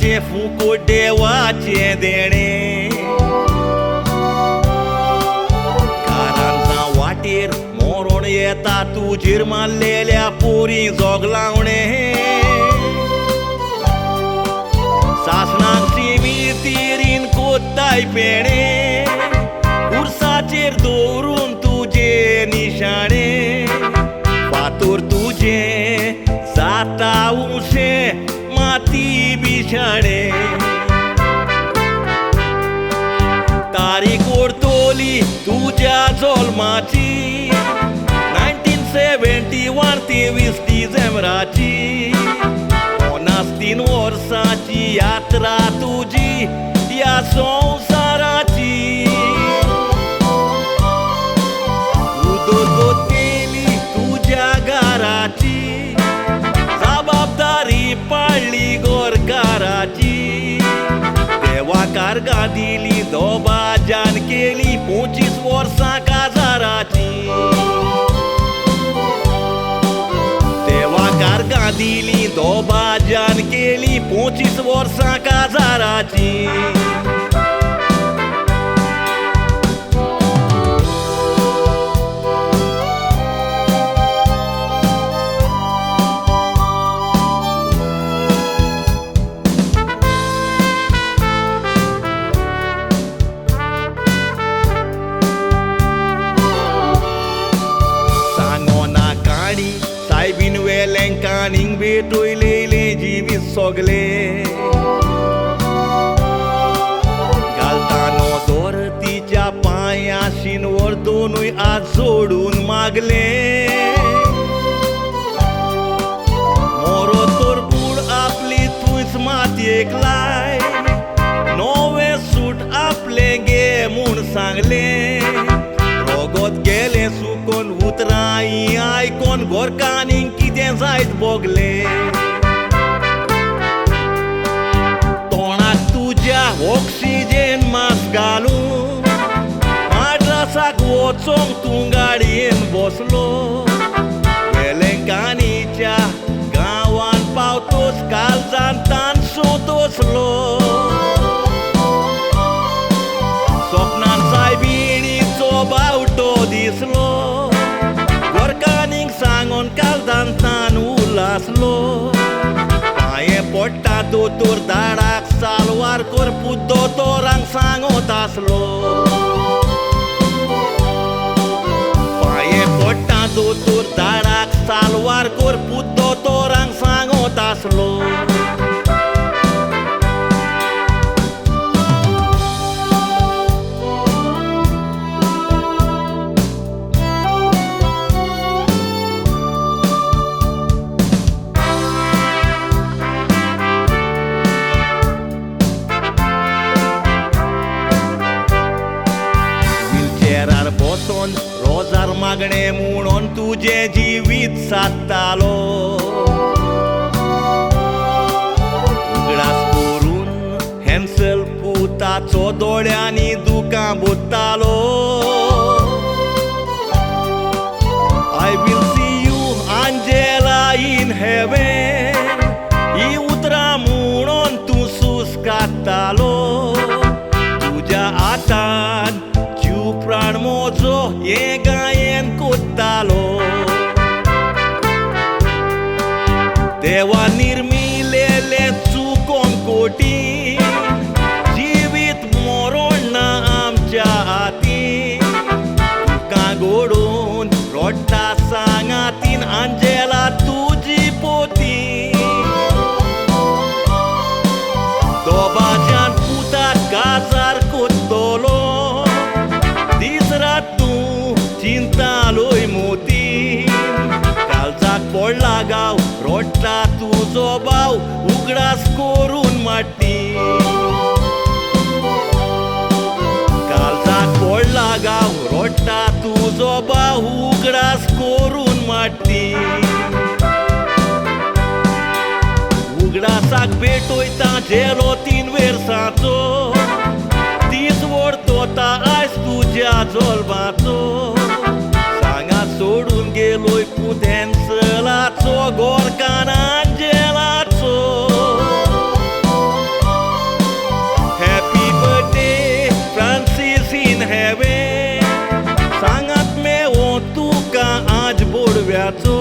जगाचे फुकट देवाचे देणे कारांचा वाटेर मोरण येता तुजेर मारलेल्या पोरी जोग लावणे सासणाक सिमीतीरीन कोत्ताय पेणे उर्साचेर दवरून तुजे निशाणे फातोर तुजे जाता उशे माती बिशाणे तारीख ओडतोली तुज्या जल्माची 1971 23 डिसेंबराची 53 वर्साची यात्रा तुजी या संसाराची उदोदोत केली तुज्या घराची जबाबदारी पाळली गोरकाराची देवाकार दिली दोबाजान केली 25 वर्सां काजाराची देवाकार दिली दोबाजान केली 25 वर्सां काजाराची सायबीन वेलेंकानींग भेटोयलेले जिवीत सोगले घालतानो दोर तिच्या पांयाशीनवर दोनूय हात जोडून मागले मोरो तोर बूड आपली तुंच मातयेक लाय नवे सूट आपले गे म्हूण सांगले रोगोत गेले सुकोन उतराई आयकोन गोरकानींग कितें जायत बोगले तोंडाक तुज्या ऑक्सिजन मास्क घालून माड्रासाक वचोंक तूं गाडयेन बसलो वेलेंकानीच्या गांवान पावतोच काळजान तानसो तोसलो स्वप्नान सायबिणीचो बावटो दिसलो गोरकानींग सांगोन काळजांतान उलासलो पांये पडटा दोतोर दाडाक सालवार करपूत दोतोरांक सांगोत आसलो पांये पडटा दोतोर दाडाक सालवार करपूत दोतोरांक सांगोत आसलो रोजार मागणे म्हणून तुझे जिवीत साधतालो उगडास करून हॅन्सल पुताचो दोळ्यांनी दुकां बोत्तालो I will see you Angela in heaven ही उतरां म्हणून तूं सूस काडटालो तुज्या हातान प्राण मोजो ये गायन कोत्तालो देवा निर्मिलेले चुकोन कोटी जिवीत मोरोण ना आमच्या हाती तुका घोडून रोडटा सांगातीन आंजेला तुजी पोती दोबाजान पुताक काजार कोत्तोलो तिसरा तूं चिंतालोय मोती काळजाक पडला गांव रोडटा तुजो भाव उगडास करून माटी काळजाक पडला गांव रोडटा तुजो भाव उगडास करून माटी उगडासाक भेटोयता जेलो 3 वर्सांचो तीस वोडतोता आयज तुज्या जल्माचो सांगा सोडून गेलोय पुतेंसलाचो गोरकान आंजेलाचो हेवे सांगात मेवो तुका आज बोडव्याचो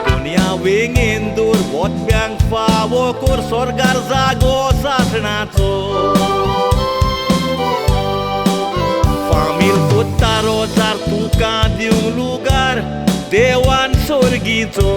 दुनिया वेंगेन दूर बोतब्यांक फावो कोर स्वर्गार जागो सासणाचो फामील सोदता रोजार तुका दिवं लुगार देवान सोर्गीचो